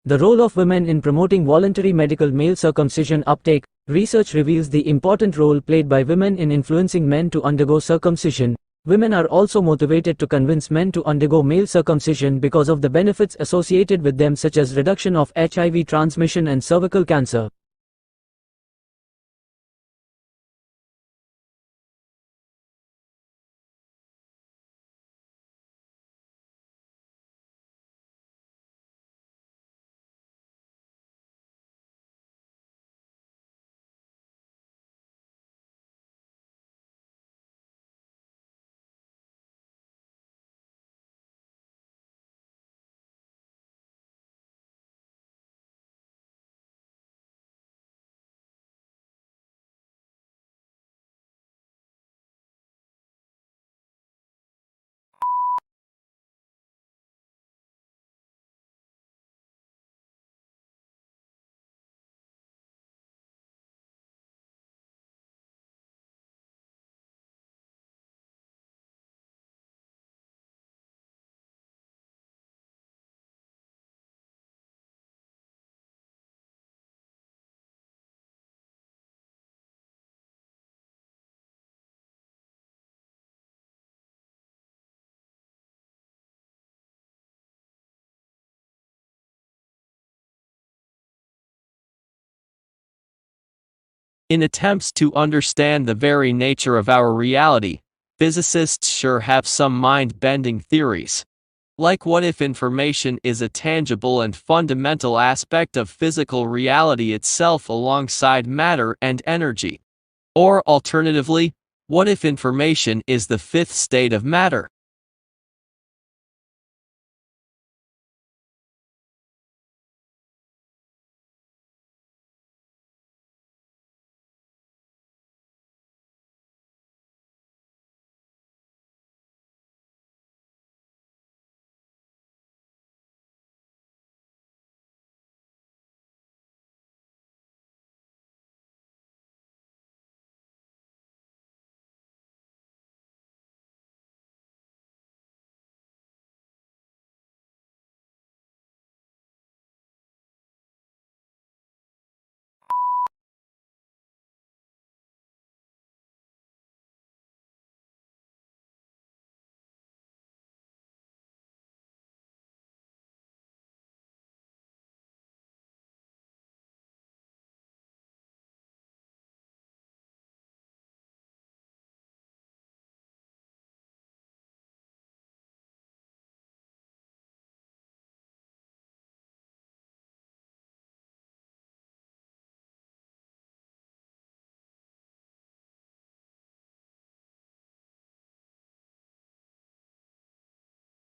The role of women in promoting voluntary medical male circumcision uptake. Research reveals the important role played by women in influencing men to undergo circumcision. Women are also motivated to convince men to undergo male circumcision because of the benefits associated with them, such as reduction of HIV transmission and cervical cancer. In attempts to understand the very nature of our reality, physicists sure have some mind-bending theories. Like, what if information is a tangible and fundamental aspect of physical reality itself alongside matter and energy? Or alternatively, what if information is the fifth state of matter?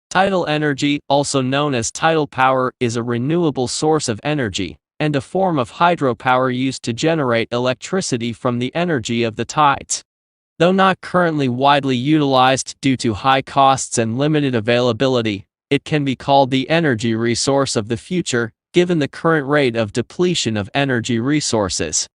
Tidal energy, also known as tidal power, is a renewable source of energy, and a form of hydropower used to generate electricity from the energy of the tides. Though not currently widely utilized due to high costs and limited availability, it can be called the energy resource of the future, given the current rate of depletion of energy resources.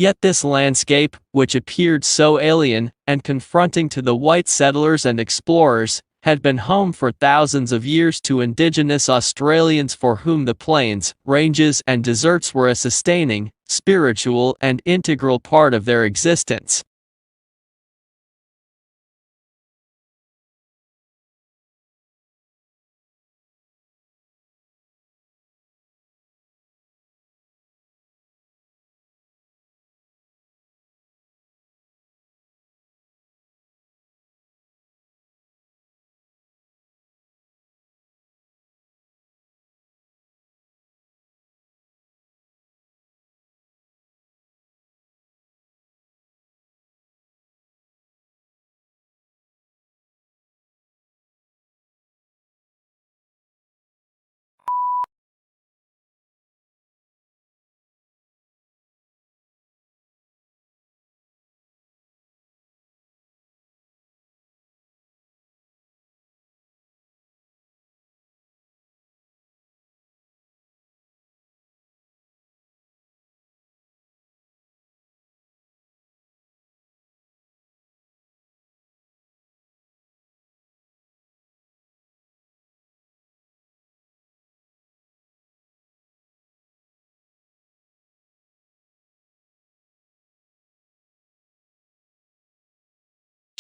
Yet this landscape, which appeared so alien and confronting to the white settlers and explorers, had been home for thousands of years to indigenous Australians for whom the plains, ranges and deserts were a sustaining, spiritual and integral part of their existence.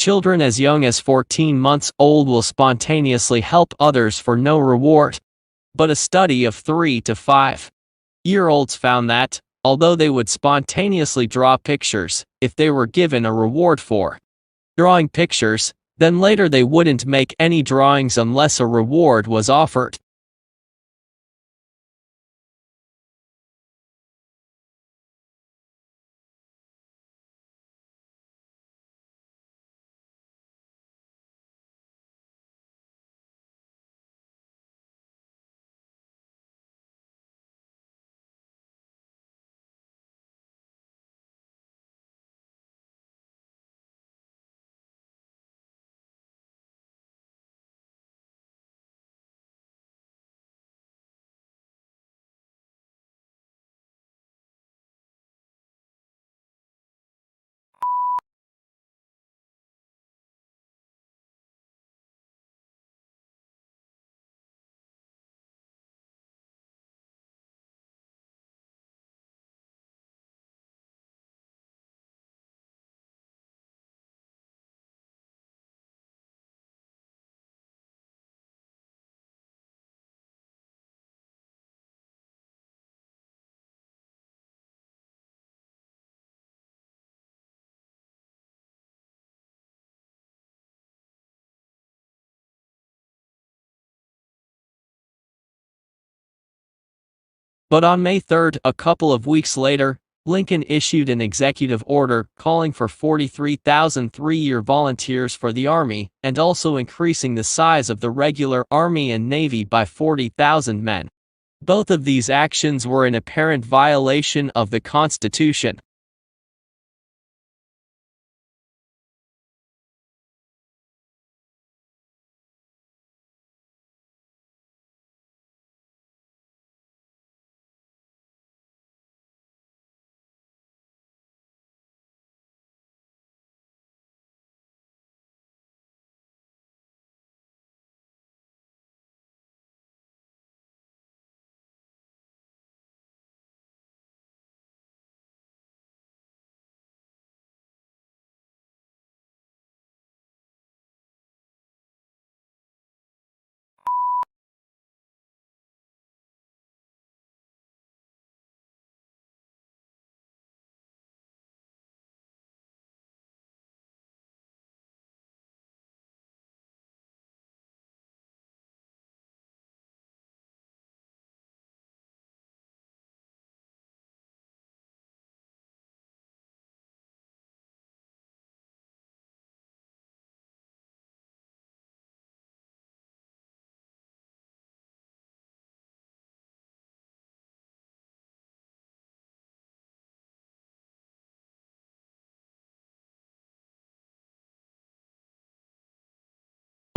Children as young as 14 months old will spontaneously help others for no reward. But a study of 3 to 5-year-olds found that, although they would spontaneously draw pictures, if they were given a reward for drawing pictures, then later they wouldn't make any drawings unless a reward was offered. But on May 3, a couple of weeks later, Lincoln issued an executive order calling for 43,000 three-year volunteers for the Army and also increasing the size of the regular Army and Navy by 40,000 men. Both of these actions were in apparent violation of the Constitution.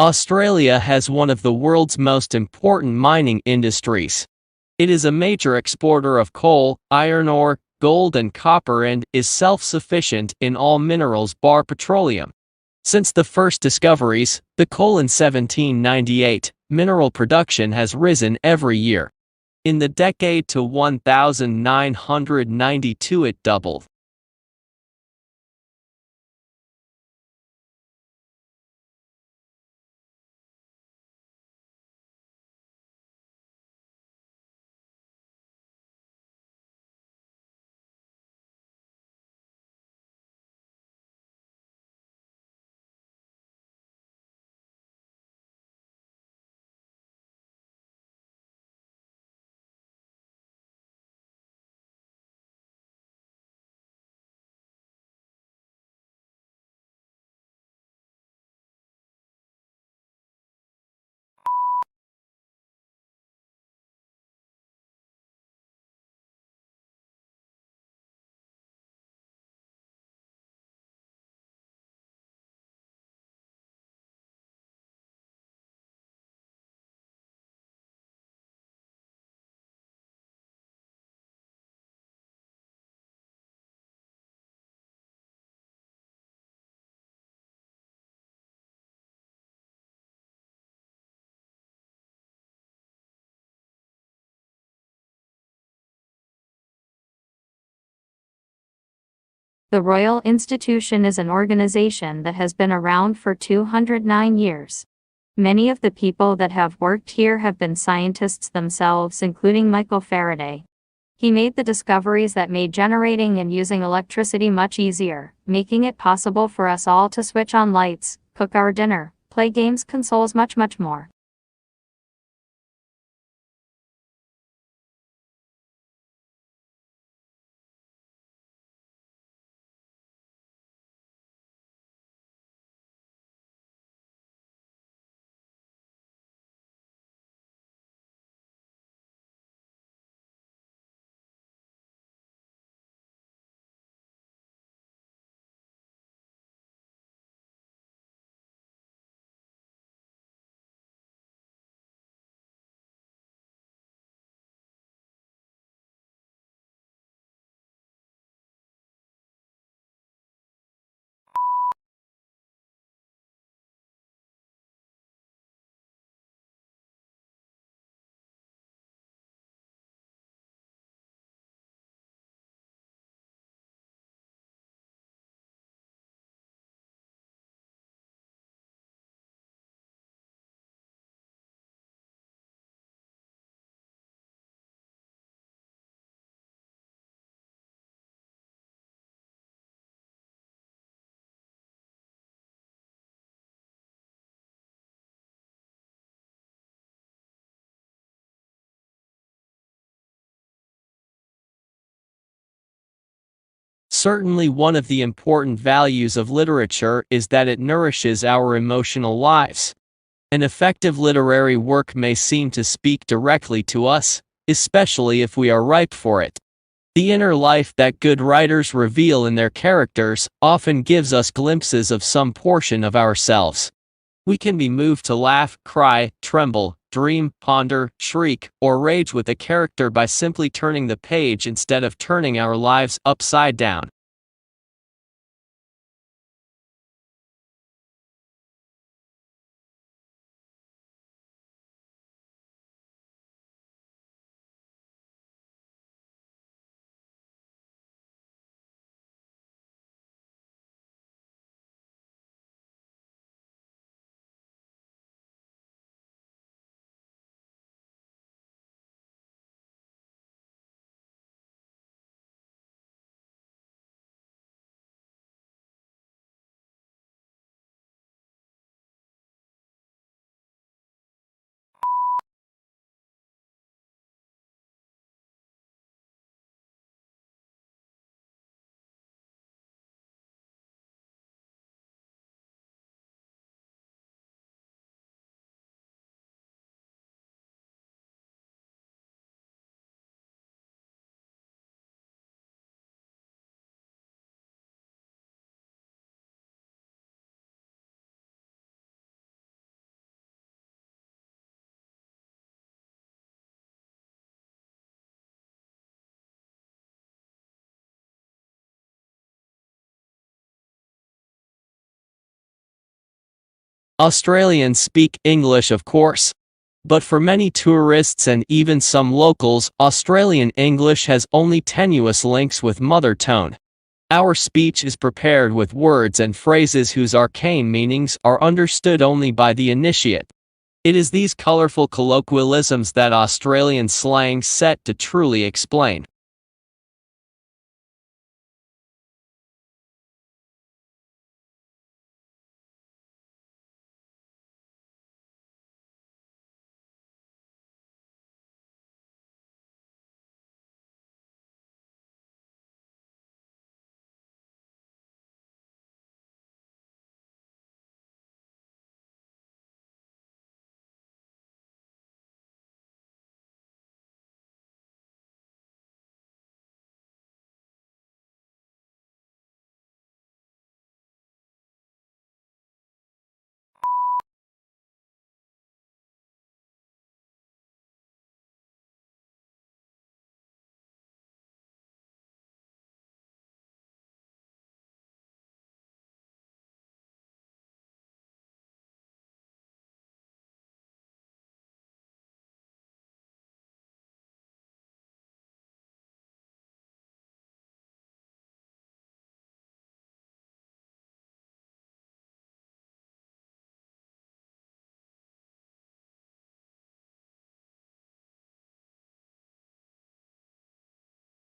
Australia has one of the world's most important mining industries. It is a major exporter of coal, iron ore, gold and copper and is self-sufficient in all minerals bar petroleum. Since the first discoveries, the coal in 1798, mineral production has risen every year. In the decade to 1992 it doubled. The Royal Institution is an organization that has been around for 209 years. Many of the people that have worked here have been scientists themselves, including Michael Faraday. He made the discoveries that made generating and using electricity much easier, making it possible for us all to switch on lights, cook our dinner, play games, consoles, much more. Certainly one of the important values of literature is that it nourishes our emotional lives. An effective literary work may seem to speak directly to us, especially if we are ripe for it. The inner life that good writers reveal in their characters often gives us glimpses of some portion of ourselves. We can be moved to laugh, cry, tremble, dream, ponder, shriek, or rage with a character by simply turning the page instead of turning our lives upside down. Australians speak English, of course. But for many tourists and even some locals, Australian English has only tenuous links with mother tongue. Our speech is prepared with words and phrases whose arcane meanings are understood only by the initiate. It is these colorful colloquialisms that Australian slang set to truly explain.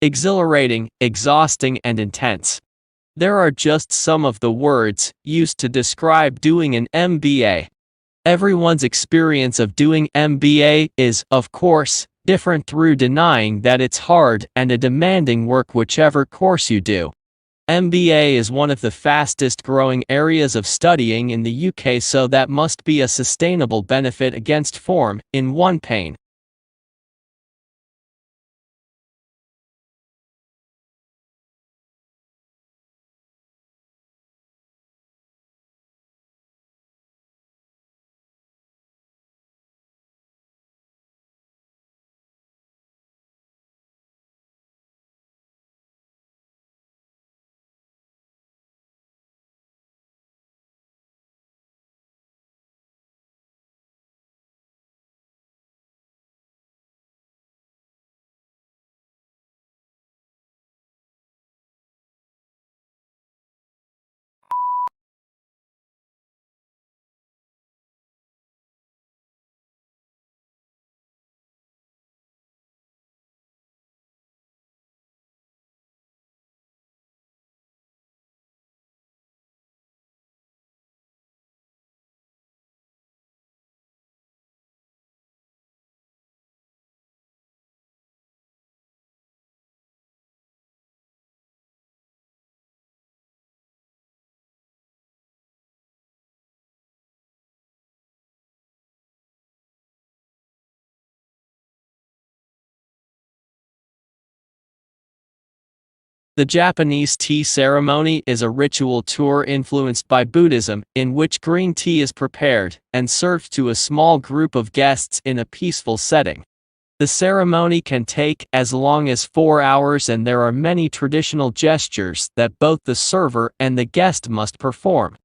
Exhilarating, exhausting, and intense. There are just some of the words used to describe doing an MBA. Everyone's experience of doing MBA is, of course, different through denying that it's hard and a demanding work whichever course you do. MBA is one of the fastest growing areas of studying in the UK, so that must be a sustainable benefit against form, in one pain. The Japanese tea ceremony is a ritual tour influenced by Buddhism, in which green tea is prepared and served to a small group of guests in a peaceful setting. The ceremony can take as long as 4 hours, and there are many traditional gestures that both the server and the guest must perform.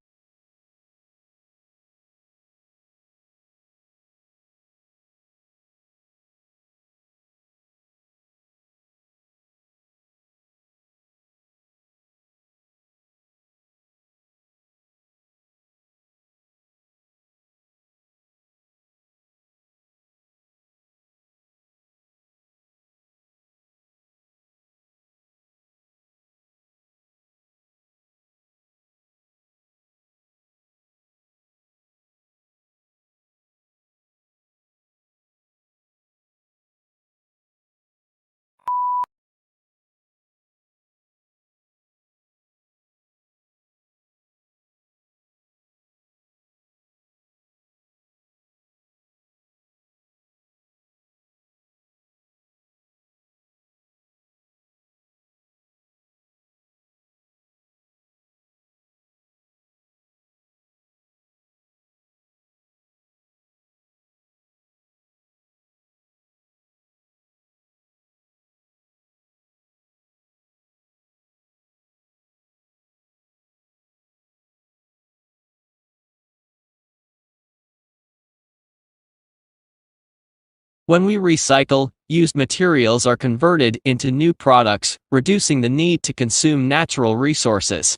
When we recycle, used materials are converted into new products, reducing the need to consume natural resources.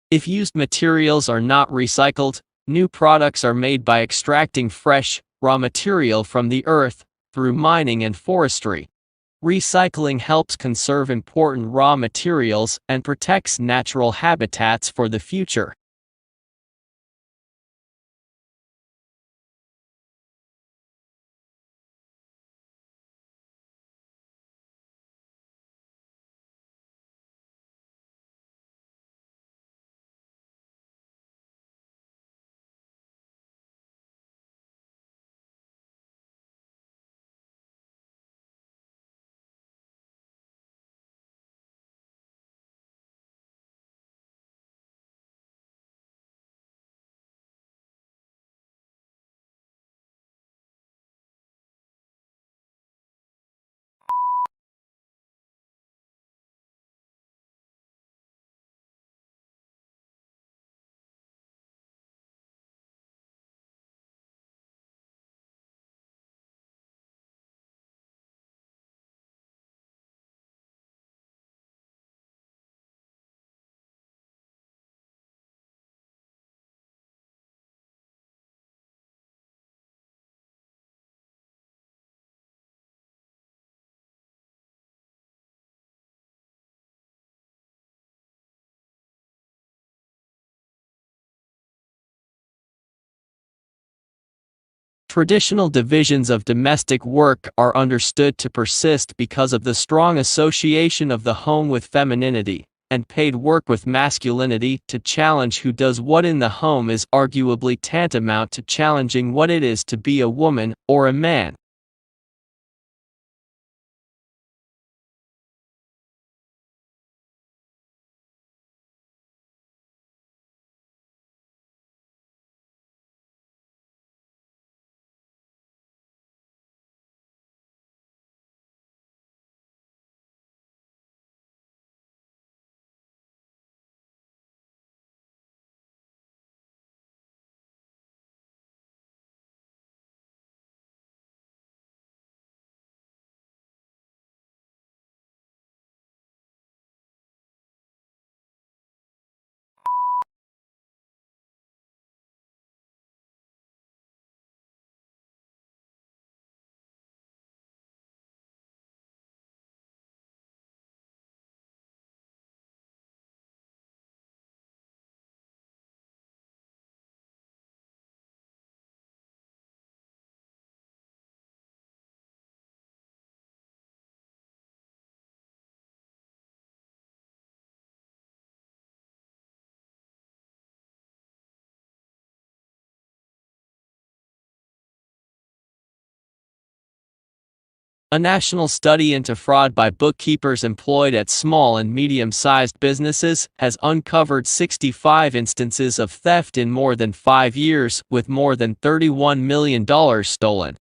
If used materials are not recycled, new products are made by extracting fresh, raw material from the earth, through mining and forestry. Recycling helps conserve important raw materials and protects natural habitats for the future. Traditional divisions of domestic work are understood to persist because of the strong association of the home with femininity, and paid work with masculinity. To challenge who does what in the home is arguably tantamount to challenging what it is to be a woman or a man. A national study into fraud by bookkeepers employed at small and medium-sized businesses has uncovered 65 instances of theft in more than 5 years, with more than $31 million stolen.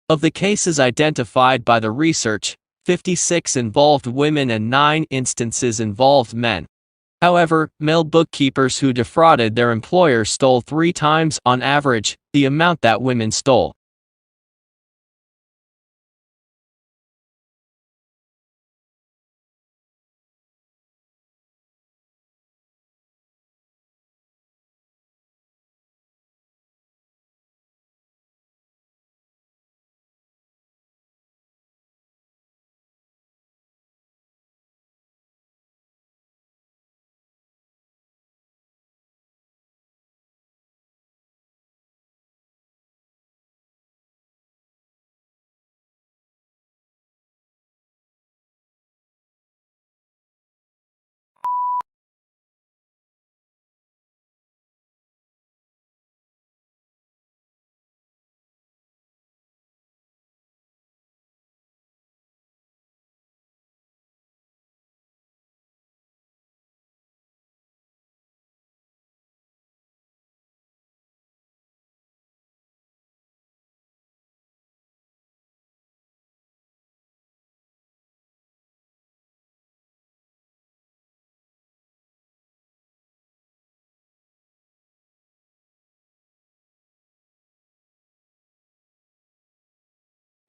Of the cases identified by the research, 56 involved women and 9 instances involved men. However, male bookkeepers who defrauded their employers stole 3 times, on average, the amount that women stole.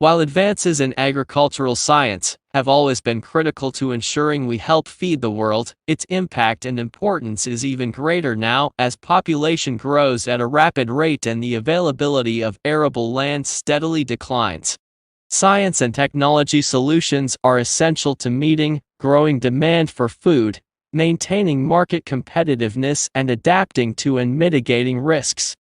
While advances in agricultural science have always been critical to ensuring we help feed the world, its impact and importance is even greater now as population grows at a rapid rate and the availability of arable land steadily declines. Science and technology solutions are essential to meeting growing demand for food, maintaining market competitiveness, and adapting to and mitigating risks.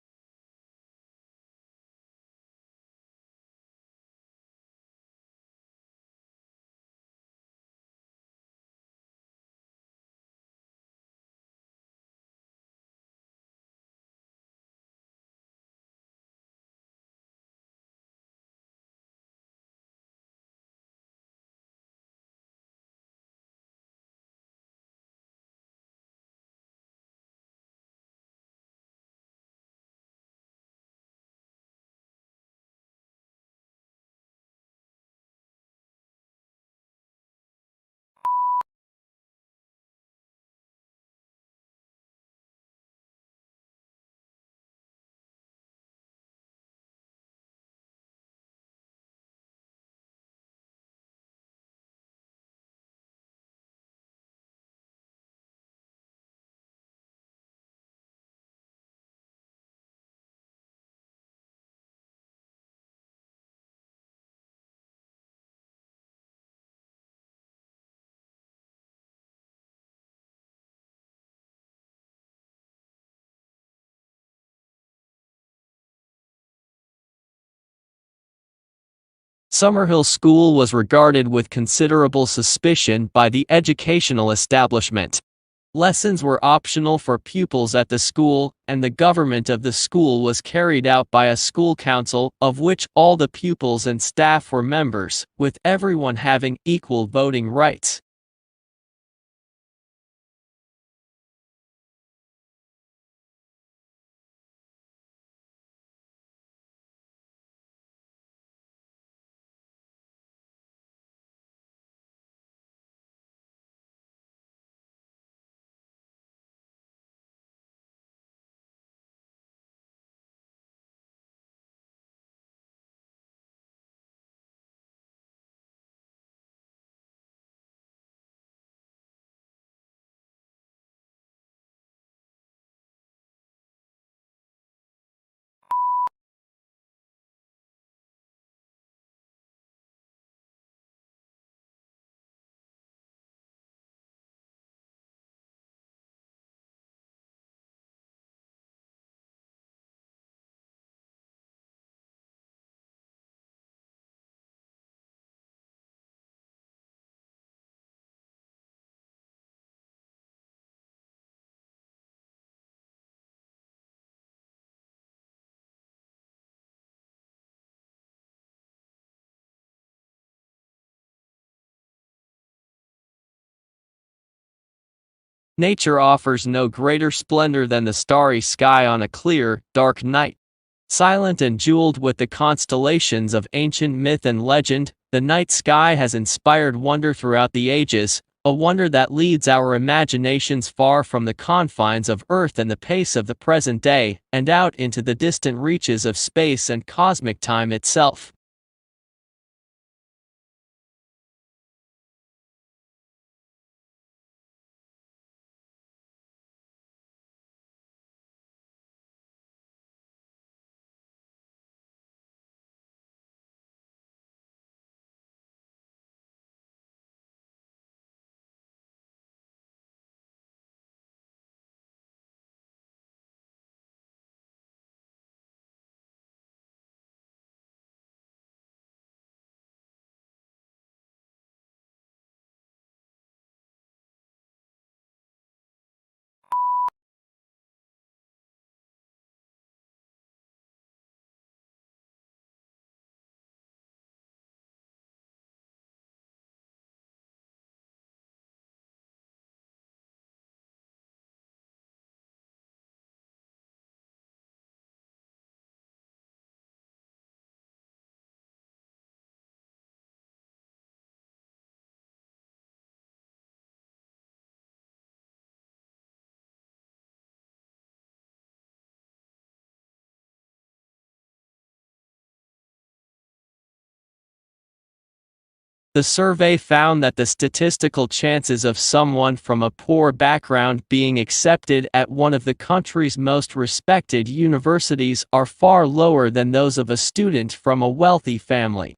Summerhill School was regarded with considerable suspicion by the educational establishment. Lessons were optional for pupils at the school, and the government of the school was carried out by a school council, of which all the pupils and staff were members, with everyone having equal voting rights. Nature offers no greater splendor than the starry sky on a clear, dark night. Silent and jeweled with the constellations of ancient myth and legend, the night sky has inspired wonder throughout the ages, a wonder that leads our imaginations far from the confines of Earth and the pace of the present day, and out into the distant reaches of space and cosmic time itself. The survey found that the statistical chances of someone from a poor background being accepted at one of the country's most respected universities are far lower than those of a student from a wealthy family.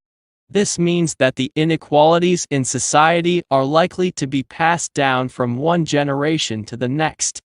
This means that the inequalities in society are likely to be passed down from one generation to the next.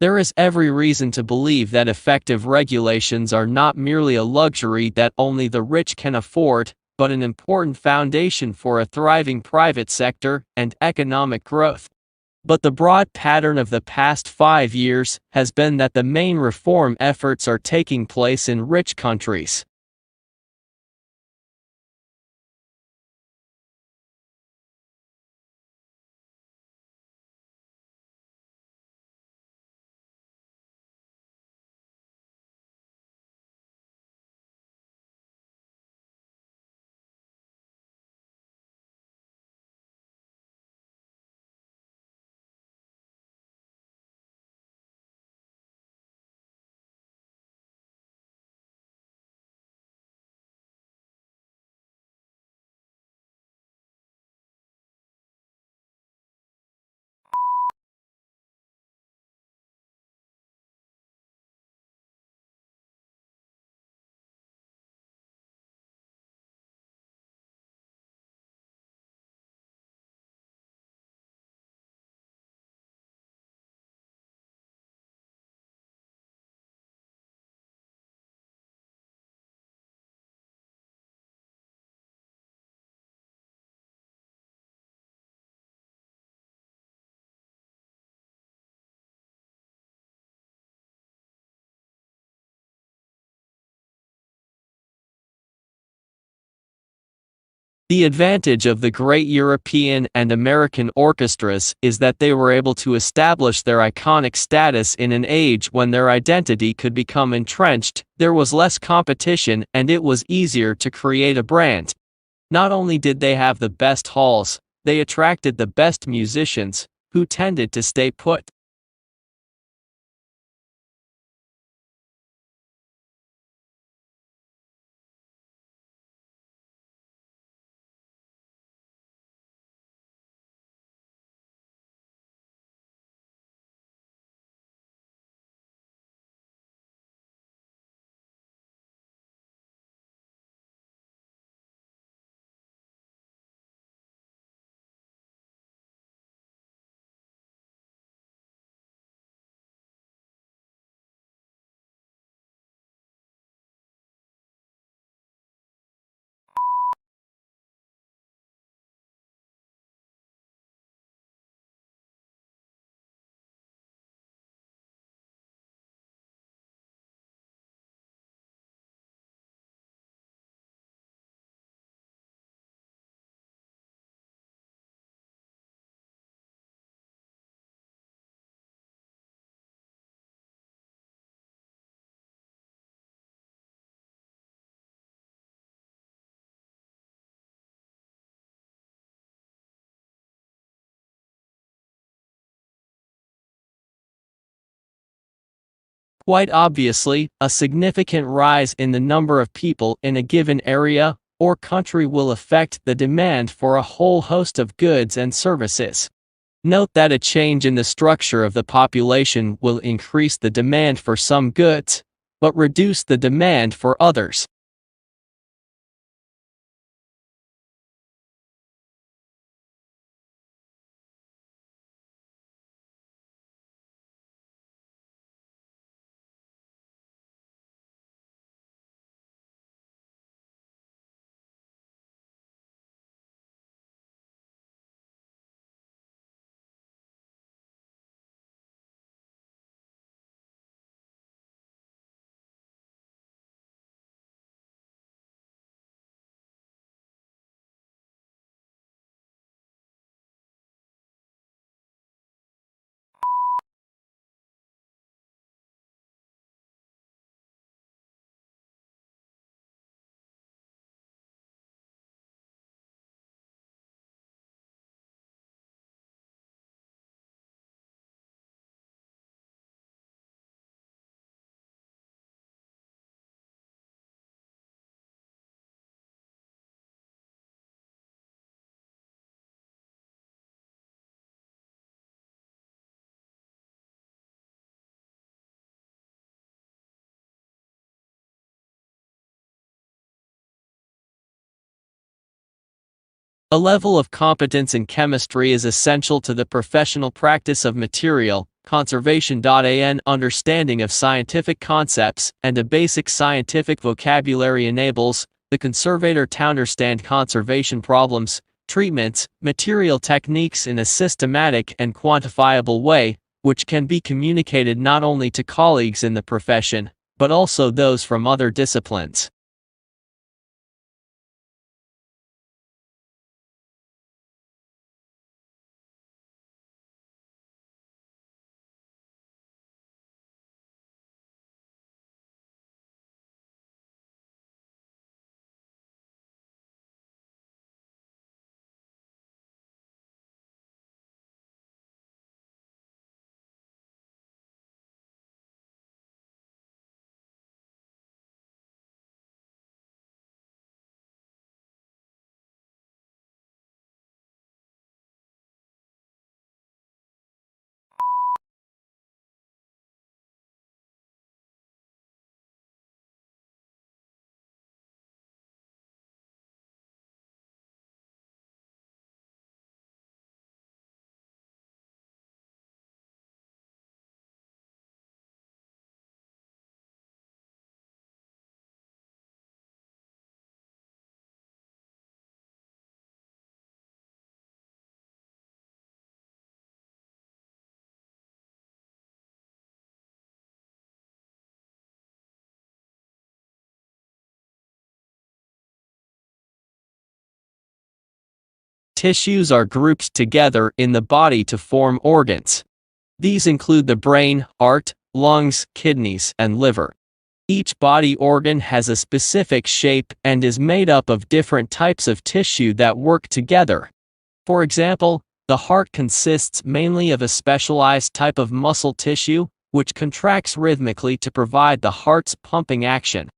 There is every reason to believe that effective regulations are not merely a luxury that only the rich can afford, but an important foundation for a thriving private sector and economic growth. But the broad pattern of the past 5 years has been that the main reform efforts are taking place in rich countries. The advantage of the great European and American orchestras is that they were able to establish their iconic status in an age when their identity could become entrenched, there was less competition, and it was easier to create a brand. Not only did they have the best halls, they attracted the best musicians, who tended to stay put. Quite obviously, a significant rise in the number of people in a given area or country will affect the demand for a whole host of goods and services. Note that a change in the structure of the population will increase the demand for some goods, but reduce the demand for others. A level of competence in chemistry is essential to the professional practice of material conservation. An understanding of scientific concepts and a basic scientific vocabulary enables the conservator to understand conservation problems, treatments, material techniques in a systematic and quantifiable way, which can be communicated not only to colleagues in the profession, but also those from other disciplines. Tissues are grouped together in the body to form organs. These include the brain, heart, lungs, kidneys, and liver. Each body organ has a specific shape and is made up of different types of tissue that work together. For example, the heart consists mainly of a specialized type of muscle tissue, which contracts rhythmically to provide the heart's pumping action.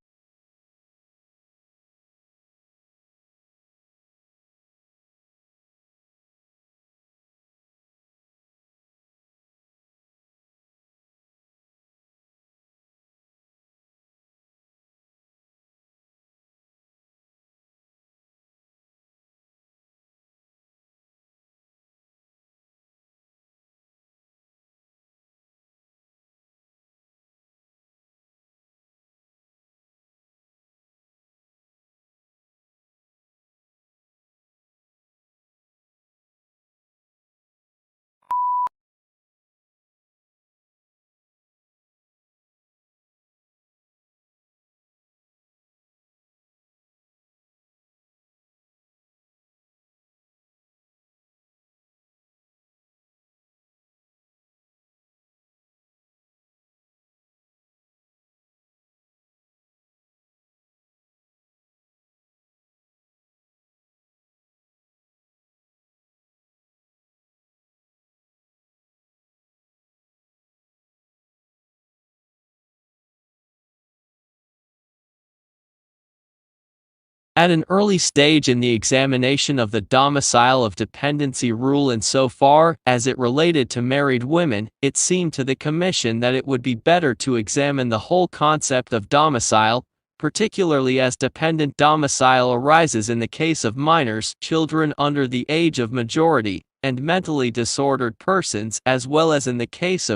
At an early stage in the examination of the domicile of dependency rule insofar as it related to married women, it seemed to the Commission that it would be better to examine the whole concept of domicile, particularly as dependent domicile arises in the case of minors, children under the age of majority, and mentally disordered persons, as well as in the case of